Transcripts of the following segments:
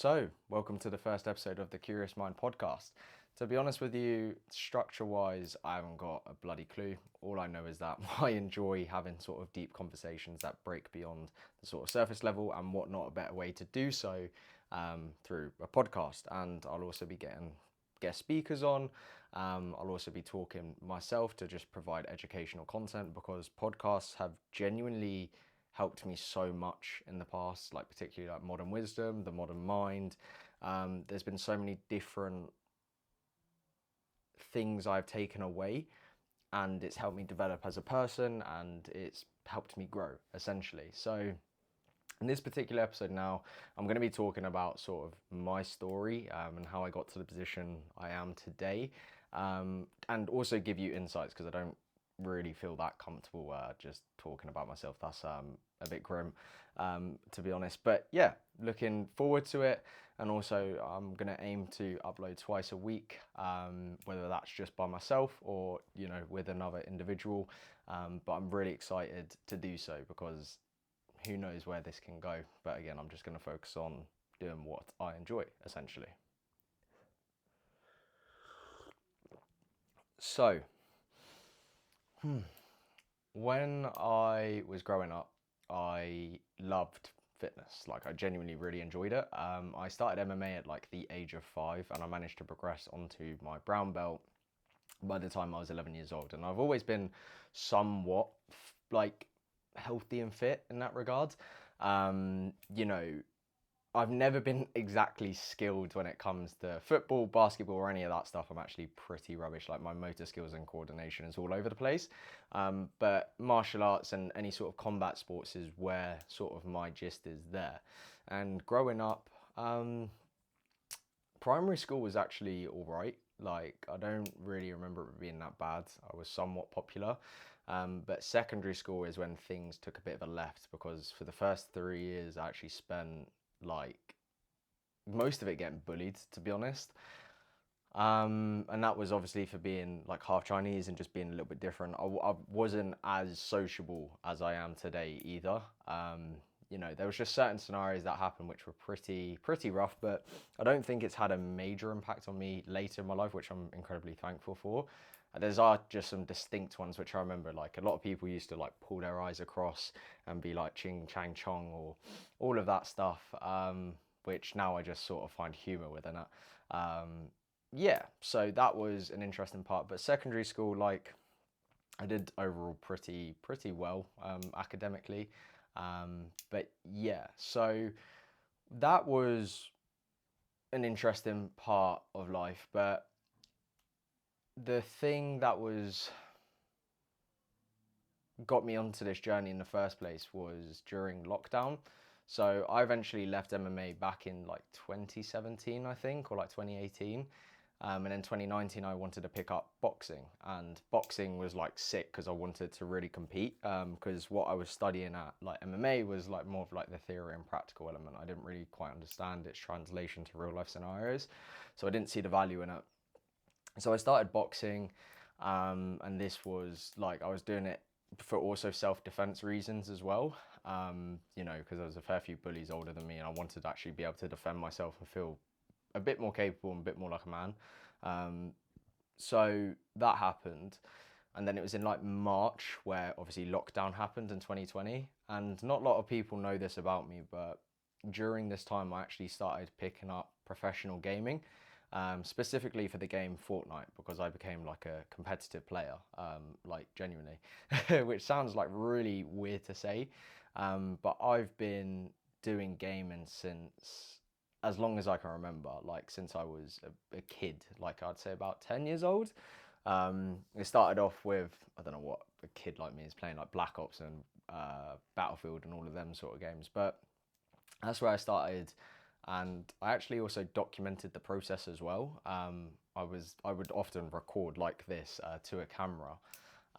So, welcome to the first episode of the Curious Mind podcast. To be honest with you, structure wise, I haven't got a bloody clue. All I know is that I enjoy having sort of deep conversations that break beyond the sort of surface level, and what not a better way to do so through a podcast. And I'll also be getting guest speakers on. I'll also be talking myself to just provide educational content because podcasts have genuinely helped me so much in the past, like particularly like modern wisdom, the modern mind. There's been so many different things I've taken away, and it's helped me develop as a person, and it's helped me grow essentially. So in this particular episode now, I'm going to be talking about sort of my story and how I got to the position I am today, and also give you insights because I don't really feel that comfortable just talking about myself. That's a bit grim, to be honest. But yeah, looking forward to it. And also, I'm going to aim to upload twice a week, whether that's just by myself or, with another individual. But I'm really excited to do so because who knows where this can go. But again, I'm just going to focus on doing what I enjoy, essentially. So, when I was growing up, I loved fitness. Like, I genuinely really enjoyed it. I started MMA at like the age of 5, and I managed to progress onto my brown belt by the time I was 11 years old. And I've always been somewhat like healthy and fit in that regard. Um, you know, I've never been exactly skilled when it comes to football, basketball, or any of that stuff. I'm actually pretty rubbish. Like, my motor skills and coordination is all over the place. But martial arts and any sort of combat sports is where sort of my gist is there. And growing up, primary school was actually all right. Like, I don't really remember it being that bad. I was somewhat popular. But secondary school is when things took a bit of a left because for the first 3 years, I actually spent like most of it getting bullied, to be honest. And that was obviously for being like half Chinese and just being a little bit different. I wasn't as sociable as I am today either. There was just certain scenarios that happened which were pretty rough, but I don't think it's had a major impact on me later in my life, which I'm incredibly thankful for. There's are just some distinct ones which I remember. Like, a lot of people used to like pull their eyes across and be like ching chang chong or all of that stuff, which now I just sort of find humor within it. Yeah, so that was an interesting part. But secondary school, like, I did overall pretty well academically. But yeah, so that was an interesting part of life. But the thing that was got me onto this journey in the first place was during lockdown. So I eventually left MMA back in like 2017, I think, or like 2018. And then 2019, I wanted to pick up boxing, and boxing was like sick because I wanted to really compete. Because what I was studying at like MMA was like more of like the theory and practical element. I didn't really quite understand its translation to real life scenarios, so I didn't see the value in it. So I started boxing, and this was like I was doing it for also self-defense reasons as well. Because there was a fair few bullies older than me, and I wanted to actually be able to defend myself and feel a bit more capable and a bit more like a man. Um, so that happened. And then it was in like March where obviously lockdown happened in 2020. And not a lot of people know this about me, but during this time, I actually started picking up professional gaming, specifically for the game Fortnite, because I became like a competitive player, like genuinely, which sounds like really weird to say. But I've been doing gaming since as long as I can remember, like since I was a kid, like I'd say about 10 years old. It started off with, I don't know what a kid like me is playing, like Black Ops and Battlefield and all of them sort of games. But that's where I started, and I actually also documented the process as well. I would often record like this to a camera,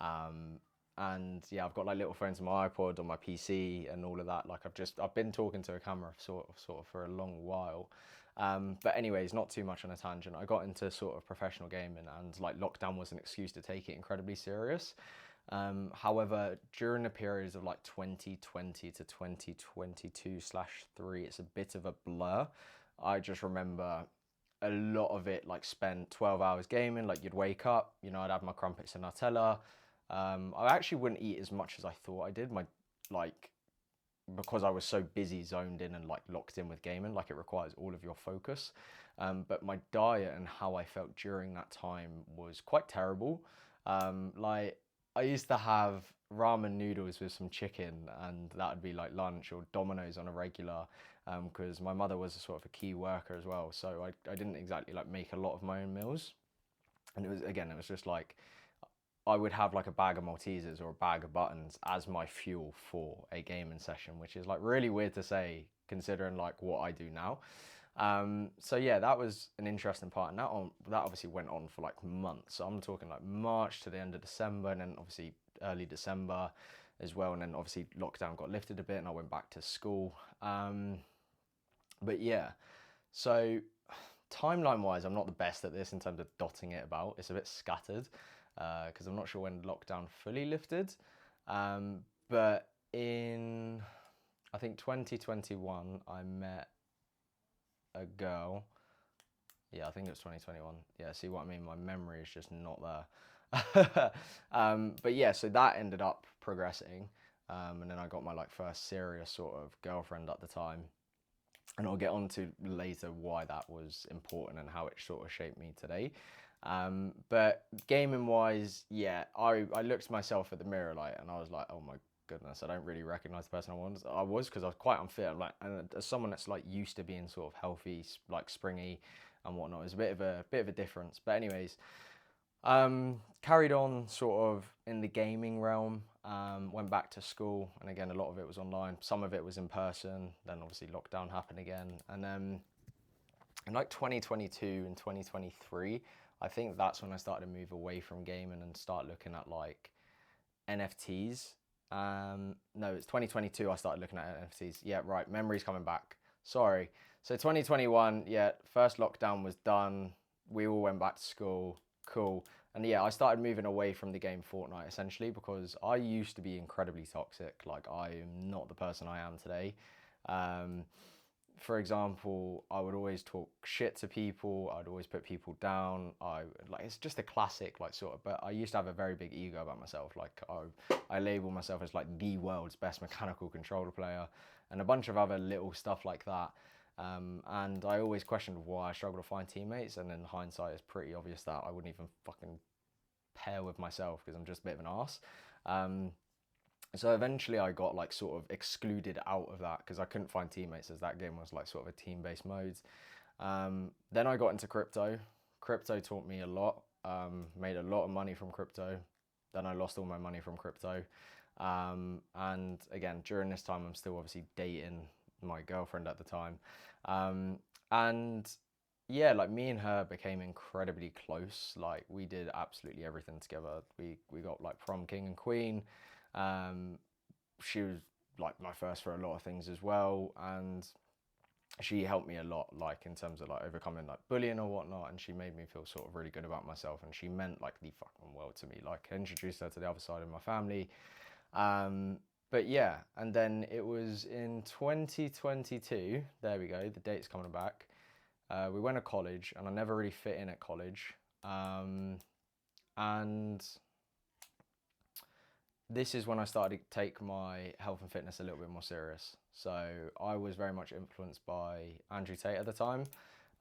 um, and yeah, I've got like little phones on my iPod, on my PC, and all of that. Like, I've been talking to a camera sort of for a long while. But anyways, not too much on a tangent. I got into sort of professional gaming, and like lockdown was an excuse to take it incredibly serious. However, during the periods of like 2020 to 2022/3, it's a bit of a blur. I just remember a lot of it like spent 12 hours gaming. Like you'd wake up, you know, I'd have my crumpets and Nutella. I actually wouldn't eat as much as I thought I did. My like because I was so busy, zoned in, and like locked in with gaming, like it requires all of your focus. But my diet and how I felt during that time was quite terrible. Like I used to have ramen noodles with some chicken, and that would be like lunch, or Domino's on a regular, because my mother was a sort of a key worker as well. So I didn't exactly like make a lot of my own meals, and it was just like I would have like a bag of Maltesers or a bag of buttons as my fuel for a gaming session, which is like really weird to say considering like what I do now. So yeah, that was an interesting part, and that obviously went on for like months. So I'm talking like March to the end of December, and then obviously early December as well. And then obviously lockdown got lifted a bit, and I went back to school. But yeah, so timeline wise, I'm not the best at this in terms of dotting it about. It's a bit scattered because I'm not sure when lockdown fully lifted. But in, I think 2021, I met a girl. Yeah, I think it was 2021. Yeah, see what I mean? My memory is just not there. But yeah, so that ended up progressing. And then I got my like first serious sort of girlfriend at the time. And I'll get on to later why that was important and how it sort of shaped me today. But gaming wise, yeah, I looked myself at the mirror like, and I was like, oh my goodness, I don't really recognize the person I was because I was quite unfit. Like, and as someone that's like used to being sort of healthy, like springy and whatnot, it was a bit of a difference. But anyways, carried on sort of in the gaming realm, went back to school, and again, a lot of it was online. Some of it was in person, then obviously lockdown happened again. And then in like 2022 and 2023, I think that's when I started to move away from gaming and start looking at like NFTs. No, it's 2022 I started looking at NFTs. Yeah, right, memory's coming back. Sorry. So 2021, yeah, first lockdown was done. We all went back to school. Cool. And yeah, I started moving away from the game Fortnite essentially because I used to be incredibly toxic. Like I am not the person I am today. Um, for example, I would always talk shit to people. I'd always put people down. Like it's just a classic like sort of. But I used to have a very big ego about myself. Like I label myself as like the world's best mechanical controller player, and a bunch of other little stuff like that. And I always questioned why I struggle to find teammates. And in hindsight, it's pretty obvious that I wouldn't even fucking pair with myself because I'm just a bit of an arse. So eventually I got like sort of excluded out of that because I couldn't find teammates as that game was like sort of a team-based mode. Then I got into crypto. Crypto taught me a lot. Made a lot of money from crypto. Then I lost all my money from crypto. And again, during this time, I'm still obviously dating my girlfriend at the time. And yeah, like me and her became incredibly close. Like we did absolutely everything together. We got like prom king and queen. Um, she was like my first for a lot of things as well, and she helped me a lot, like in terms of like overcoming like bullying or whatnot, and she made me feel sort of really good about myself, and she meant like the fucking world to me. Like I introduced her to the other side of my family. Um, but yeah, and then it was in 2022. There we go. The date's coming back. We went to college, and I never really fit in at college. And this is when I started to take my health and fitness a little bit more serious. So I was very much influenced by Andrew Tate at the time,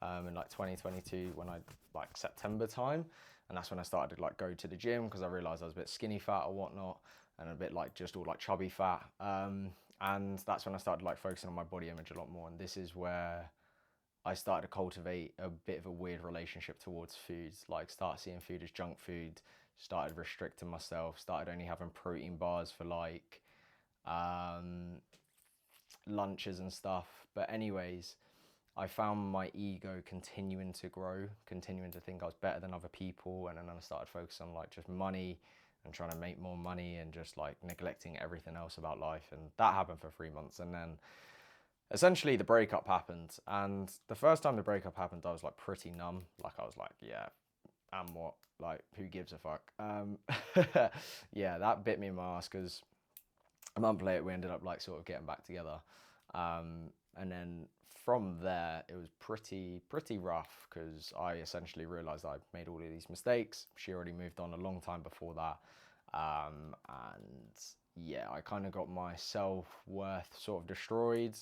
in like 2022 when I like September time, and that's when I started to like go to the gym because I realized I was a bit skinny fat or whatnot, and a bit like just all like chubby fat. And that's when I started like focusing on my body image a lot more. And this is where I started to cultivate a bit of a weird relationship towards foods, like start seeing food as junk food, started restricting myself, started only having protein bars for like lunches and stuff. But anyways, I found my ego continuing to grow, continuing to think I was better than other people, and then I started focusing on like just money and trying to make more money and just like neglecting everything else about life. And that happened for 3 months, and then essentially the breakup happened. And the first time the breakup happened, I was like pretty numb. Like I was like, yeah, and what? Like, who gives a fuck? Yeah, that bit me in my ass because a month later we ended up like sort of getting back together. And then from there, it was pretty rough because I essentially realized I'd made all of these mistakes. She already moved on a long time before that. And yeah, I kind of got my self-worth sort of destroyed,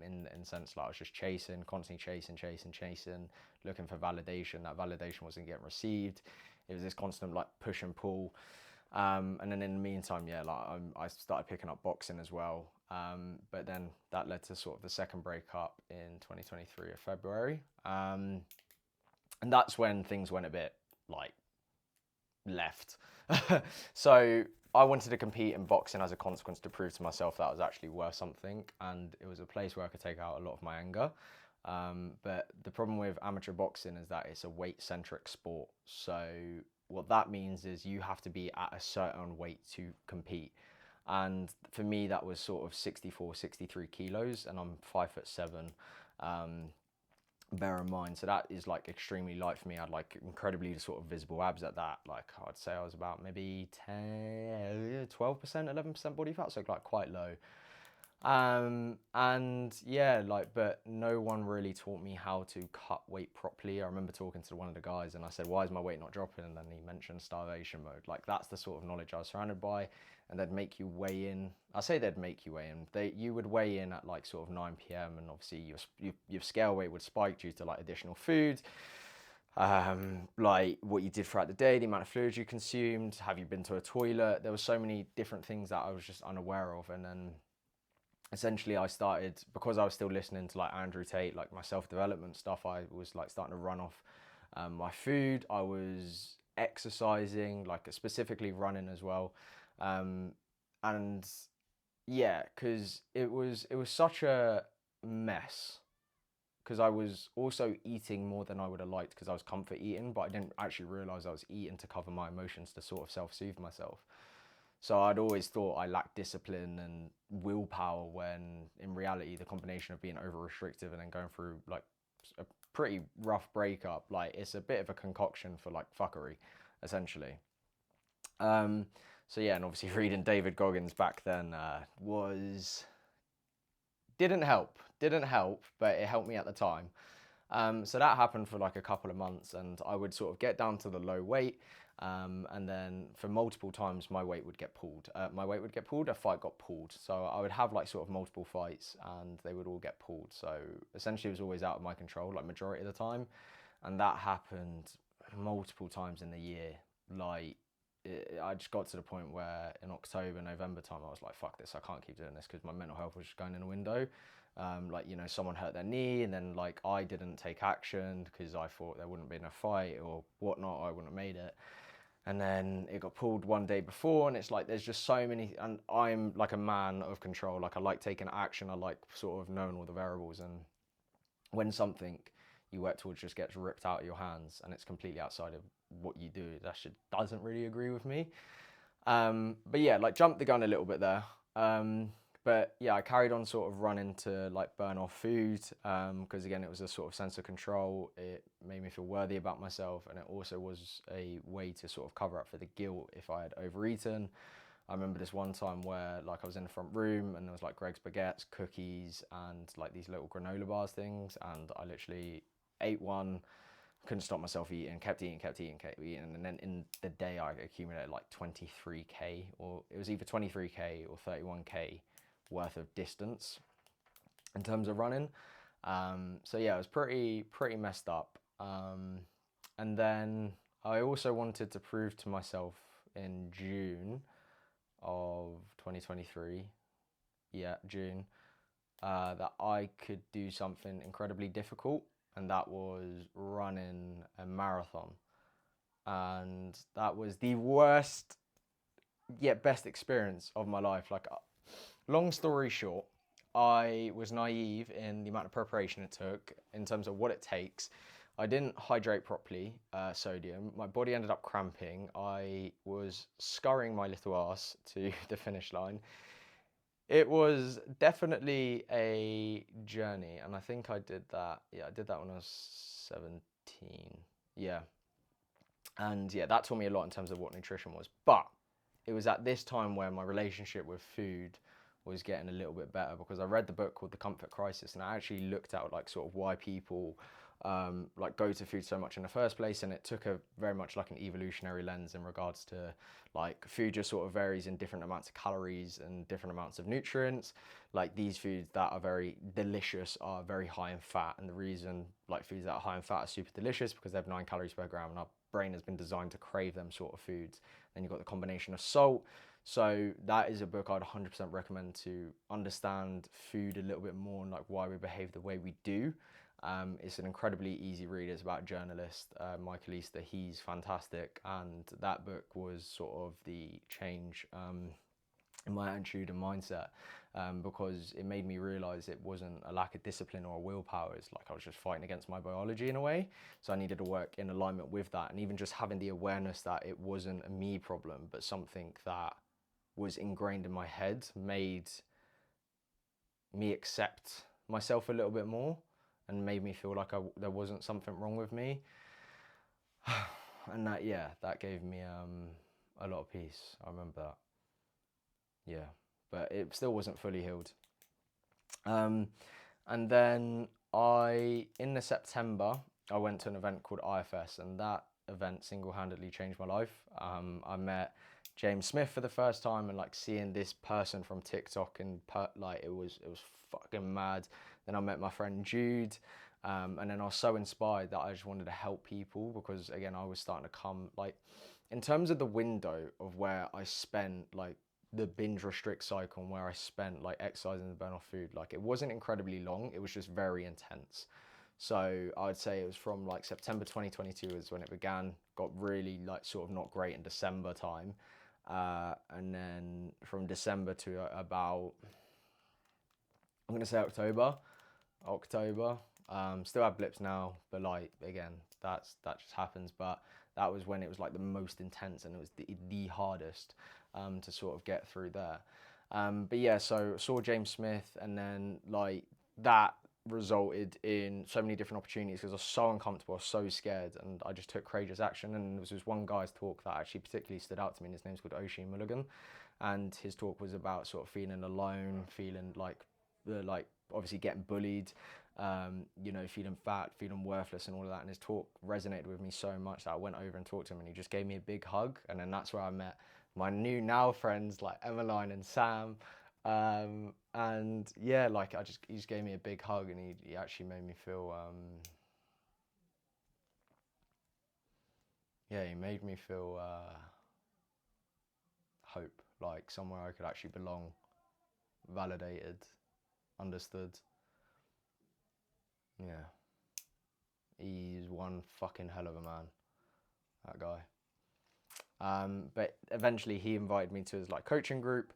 in the sense like I was just constantly chasing, looking for validation. That validation wasn't getting received. It was this constant like push and pull. And then in the meantime, yeah, like I started picking up boxing as well. But then that led to sort of the second breakup in 2023 of February. And that's when things went a bit like left. So I wanted to compete in boxing as a consequence to prove to myself that I was actually worth something, and it was a place where I could take out a lot of my anger. But the problem with amateur boxing is that it's a weight-centric sport. So what that means is you have to be at a certain weight to compete. And for me, that was sort of 64, 63 kilos, and I'm 5'7". Bear in mind, so that is like extremely light for me. I had like incredibly sort of visible abs at that. Like I'd say I was about maybe 10, 12%, 11% body fat, so like quite low. And yeah, like, but no one really taught me how to cut weight properly. I remember talking to one of the guys and I said, why is my weight not dropping? And then he mentioned starvation mode. Like that's the sort of knowledge I was surrounded by. And they'd make you weigh in. I say they'd make you weigh in. You would weigh in at like sort of 9 p.m. and obviously your scale weight would spike due to like additional food. Like what you did throughout the day, the amount of fluids you consumed, have you been to a toilet? There were so many different things that I was just unaware of. And then essentially I started, because I was still listening to like Andrew Tate, like my self-development stuff, I was like starting to run off my food. I was exercising, like specifically running as well. And yeah, because it was such a mess, because I was also eating more than I would have liked because I was comfort eating, but I didn't actually realize I was eating to cover my emotions, to sort of self-soothe myself. So I'd always thought I lacked discipline and willpower, when in reality the combination of being over restrictive and then going through like a pretty rough breakup, like it's a bit of a concoction for like fuckery, essentially. So yeah, and obviously reading David Goggins back then was didn't help, but it helped me at the time. So that happened for like a couple of months, and I would sort of get down to the low weight, and then for multiple times my weight would get pulled. A fight got pulled. So I would have like sort of multiple fights, and they would all get pulled. So essentially, it was always out of my control, like majority of the time, and that happened multiple times in the year. Like I just got to the point where in October, November time, I was like, fuck this, I can't keep doing this, because my mental health was just going in the window. Like, you know, someone hurt their knee, and then like I didn't take action because I thought there wouldn't be a fight or whatnot, I wouldn't have made it. And then it got pulled one day before, and it's like there's just so many, and I'm like a man of control. Like I like taking action, I like sort of knowing all the variables, and when something you work towards just gets ripped out of your hands and it's completely outside of what you do, that shit doesn't really agree with me. But yeah, like jumped the gun a little bit there. But yeah, I carried on sort of running to like burn off food, because again, it was a sort of sense of control. It made me feel worthy about myself, and it also was a way to sort of cover up for the guilt if I had overeaten. I remember this one time where like I was in the front room and there was like Greg's baguettes, cookies, and like these little granola bars things, and I literally ate one, couldn't stop myself eating, kept eating, and then in the day I accumulated like 23k, or it was either 23k or 31k worth of distance in terms of running. So yeah, it was pretty messed up. And then I also wanted to prove to myself in June of 2023, yeah, June, that I could do something incredibly difficult, and that was running a marathon. And that was the worst yet best experience of my life. Like, long story short, I was naive in the amount of preparation it took in terms of what it takes. I didn't hydrate properly, sodium. My body ended up cramping. I was scurrying my little ass to the finish line. It was definitely a journey, and I think I did that. Yeah, I did that when I was 17. Yeah. And yeah, that taught me a lot in terms of what nutrition was. But it was at this time where my relationship with food was getting a little bit better, because I read the book called The Comfort Crisis, and I actually looked at like sort of why people like go to food so much in the first place, and it took a very much like an evolutionary lens in regards to like food just sort of varies in different amounts of calories and different amounts of nutrients. Like these foods that are very delicious are very high in fat, and the reason like foods that are high in fat are super delicious because they have 9 calories per gram, and our brain has been designed to crave them sort of foods. Then you've got the combination of salt. So that is a book I'd 100% recommend to understand food a little bit more, and like why we behave the way we do. It's an incredibly easy read. It's about a journalist, Michael Easter. He's fantastic, and that book was sort of the change in my attitude and mindset, because it made me realize it wasn't a lack of discipline or willpower. It's like I was just fighting against my biology in a way. So I needed to work in alignment with that, and even just having the awareness that it wasn't a me problem, but something that was ingrained in my head made me accept myself a little bit more, and made me feel like there wasn't something wrong with me. And that, yeah, that gave me a lot of peace. I remember that. Yeah, but it still wasn't fully healed. And then in the September, I went to an event called IFS, and that event single-handedly changed my life. I met James Smith for the first time, and like seeing this person from TikTok, and like it was fucking mad. Then I met my friend Jude, and then I was so inspired that I just wanted to help people, because again, I was starting to come like, in terms of the window of where I spent like the binge restrict cycle, and where I spent like exercising to burn off food, like it wasn't incredibly long, it was just very intense. So I would say it was from like September 2022 is when it began, got really like sort of not great in December time. And then from December to about, I'm gonna say October. Still have blips now, but like again, that just happens. But that was when it was like the most intense, and it was the hardest to sort of get through there. But yeah, so saw James Smith, and then like that resulted in so many different opportunities, because I was so uncomfortable, I was so scared, and I just took courageous action. And there was this one guy's talk that actually particularly stood out to me, and his name's called Oisin Mulligan, and his talk was about sort of feeling alone, feeling like obviously getting bullied, you know, feeling fat, feeling worthless, and all of that. And his talk resonated with me so much that I went over and talked to him, and he just gave me a big hug. And then that's where I met my new now friends like Emmeline and Sam. And yeah, like he just gave me a big hug, and he actually made me feel, yeah, he made me feel hope, like somewhere I could actually belong, validated, understood. Yeah, he's one fucking hell of a man, that guy. But eventually he invited me to his like coaching group.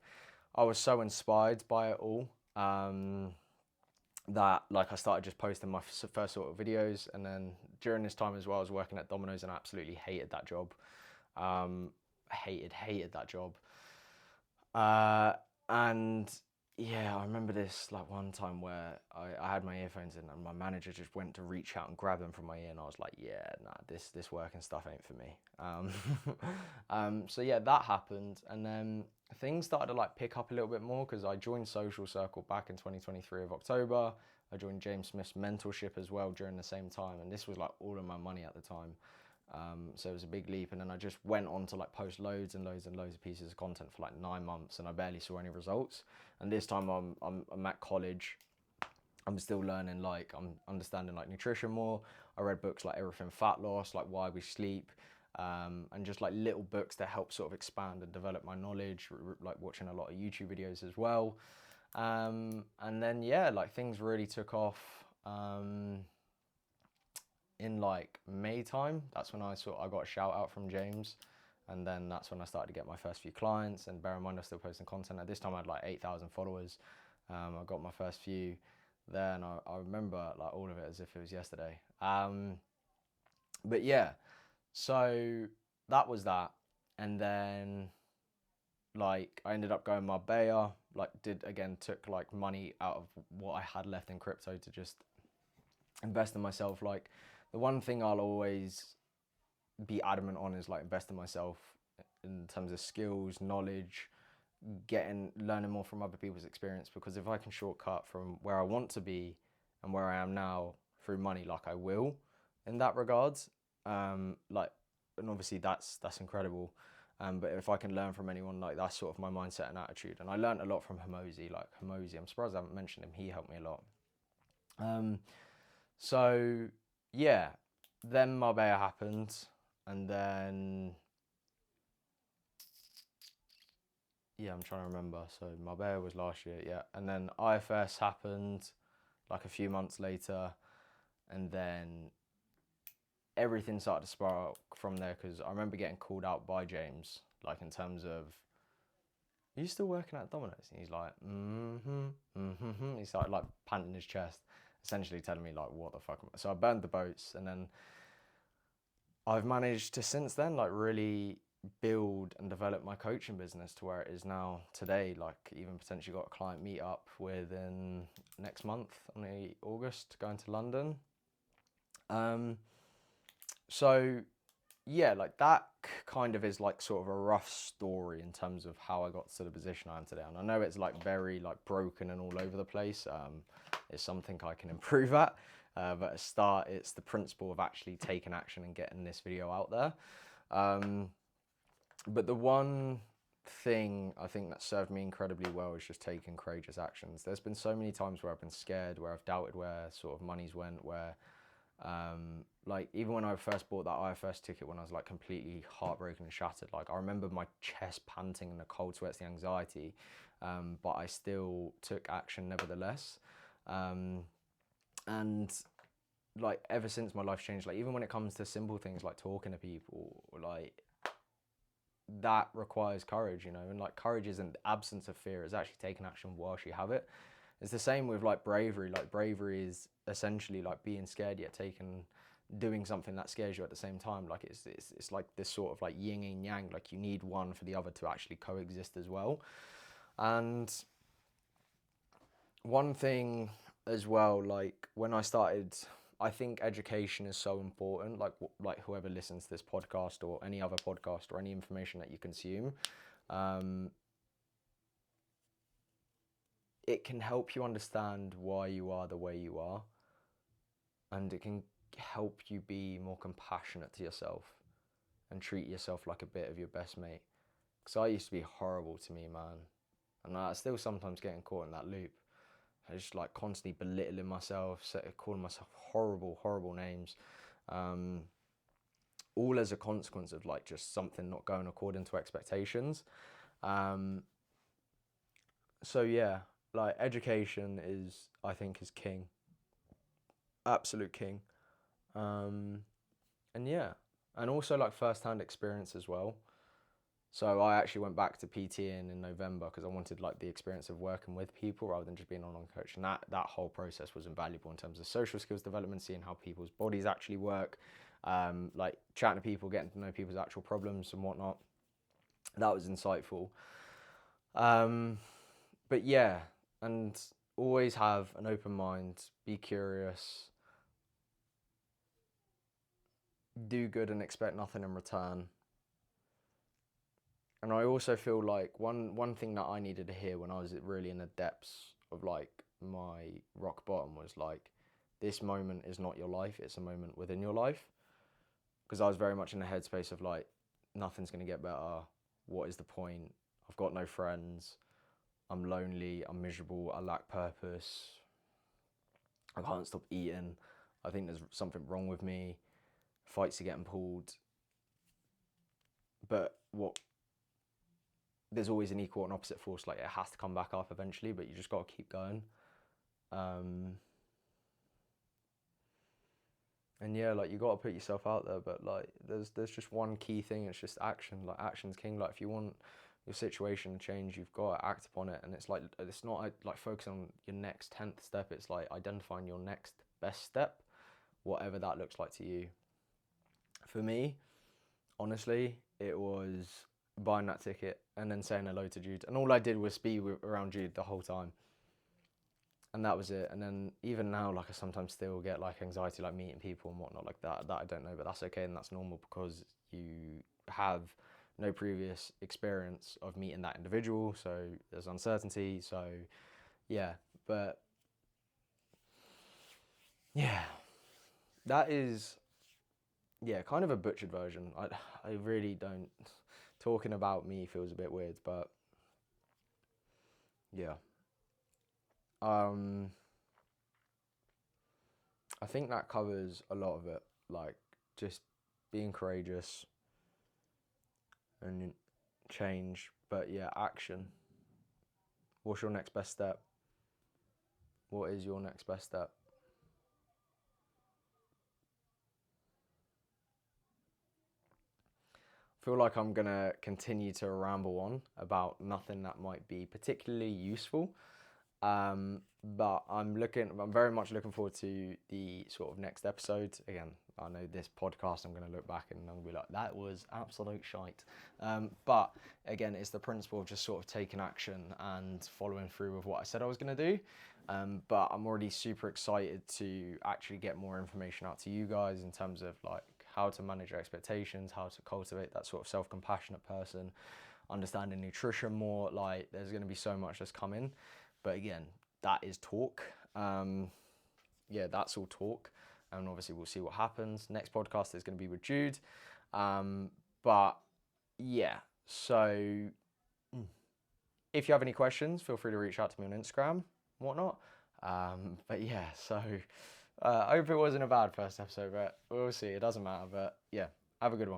I was so inspired by it all, that like I started just posting my first sort of videos. And then during this time as well, I was working at Domino's, and I absolutely hated that job. Hated that job. And yeah, I remember this like one time where I had my earphones in, and my manager just went to reach out and grab them from my ear, and I was like, yeah, nah, this working stuff ain't for me. So yeah, that happened, and then things started to like pick up a little bit more, because I joined Social Circle back in 2023 of October. I joined James Smith's mentorship as well during the same time, and this was like all of my money at the time. So it was a big leap, and then I just went on to like post loads and loads and loads of pieces of content for like 9 months, and I barely saw any results. And this time I'm at college. I'm still learning, like I'm understanding like nutrition more. I read books like Everything Fat Loss, like Why We Sleep, and just like little books that help sort of expand and develop my knowledge, like watching a lot of YouTube videos as well. And then yeah, like things really took off. In like May time, that's when I got a shout out from James, and then that's when I started to get my first few clients. And bear in mind, I was still posting content. At this time, I had like 8,000 followers. I got my first few there, and I remember like all of it as if it was yesterday. But yeah, so that was that, and then like I ended up going Marbella. Like took like money out of what I had left in crypto to just invest in myself. Like the one thing I'll always be adamant on is like invest in myself in terms of skills, knowledge, learning more from other people's experience, because if I can shortcut from where I want to be and where I am now through money, like I will in that regards, like, and obviously that's incredible. But if I can learn from anyone, like that's sort of my mindset and attitude. And I learned a lot from Hamosi. Like Hamosi, I'm surprised I haven't mentioned him. He helped me a lot. So yeah, then Marbella happened, and then yeah, I'm trying to remember. So Marbella was last year, yeah, and then IFS happened like a few months later, and then everything started to spark from there, because I remember getting called out by James, like in terms of, are you still working at Domino's? And he's like, He started like panting his chest, essentially telling me like, what the fuck. So I burned the boats, and then I've managed to since then like really build and develop my coaching business to where it is now today. Like even potentially got a client meet up within next month on the August, going to London. So yeah, like that kind of is like sort of a rough story in terms of how I got to the position I am today. And I know it's like very like broken and all over the place. It's something I can improve at. But at start, it's the principle of actually taking action and getting this video out there. But the one thing I think that served me incredibly well is just taking courageous actions. There's been so many times where I've been scared, where I've doubted where sort of money's went, where like even when I first bought that IFS ticket, when I was like completely heartbroken and shattered, like I remember my chest panting and the cold sweats, the anxiety, but I still took action nevertheless. And like ever since, my life's changed. Like even when it comes to simple things like talking to people, like that requires courage, you know. And like courage isn't the absence of fear, it's actually taking action whilst you have it. It's the same with like bravery. Like bravery is essentially like being scared yet doing something that scares you at the same time. Like it's like this sort of like yin and yang. Like you need one for the other to actually coexist as well. And one thing as well, like when I started, I think education is so important. Like whoever listens to this podcast or any other podcast or any information that you consume, it can help you understand why you are the way you are, and it can help you be more compassionate to yourself and treat yourself like a bit of your best mate. Because I used to be horrible to me, man, and I still sometimes getting caught in that loop. I just like constantly belittling myself, calling myself horrible names, all as a consequence of like just something not going according to expectations. So yeah, like education I think is king, absolute king. And yeah, and also like first-hand experience as well. So I actually went back to PTing in November because I wanted like the experience of working with people rather than just being an online coach. And that whole process was invaluable in terms of social skills development, seeing how people's bodies actually work, like chatting to people, getting to know people's actual problems and whatnot. That was insightful. But yeah, and always have an open mind, be curious, do good and expect nothing in return. And I also feel like one thing that I needed to hear when I was really in the depths of like my rock bottom was like, this moment is not your life, it's a moment within your life. Because I was very much in the headspace of like, nothing's going to get better. What is the point? I've got no friends. I'm lonely. I'm miserable. I lack purpose. I can't stop eating. I think there's something wrong with me. Fights are getting pulled. But there's always an equal and opposite force. Like it has to come back up eventually, but you just got to keep going. And yeah, like you got to put yourself out there, but like there's just one key thing. It's just action. Like action's king. Like if you want your situation to change, you've got to act upon it. And it's not like focusing on your next 10th step. It's like identifying your next best step, whatever that looks like to you. For me, honestly, it was buying that ticket and then saying hello to Jude. And all I did was be around Jude the whole time. And that was it. And then even now, like I sometimes still get like anxiety, like meeting people and whatnot like that I don't know, but that's okay and that's normal because you have no previous experience of meeting that individual, so there's uncertainty. So yeah, but yeah, that is, yeah, kind of a butchered version. I really don't, talking about me feels a bit weird, but yeah. Um, I think that covers a lot of it, like just being courageous and change. But yeah, action. What's your next best step? What is your next best step? I feel like I'm gonna continue to ramble on about nothing that might be particularly useful. But I'm very much looking forward to the sort of next episode. Again, I know this podcast, I'm going to look back and I'm going to be like, that was absolute shite. But again, it's the principle of just sort of taking action and following through with what I said I was going to do. But I'm already super excited to actually get more information out to you guys in terms of like how to manage your expectations, how to cultivate that sort of self-compassionate person, understanding nutrition more. Like there's going to be so much that's coming. But again, that is talk. Yeah, that's all talk. And obviously, we'll see what happens. Next podcast is going to be with Jude. But yeah, so if you have any questions, feel free to reach out to me on Instagram and whatnot. But yeah, so I hope it wasn't a bad first episode, but we'll see. It doesn't matter. But yeah, have a good one.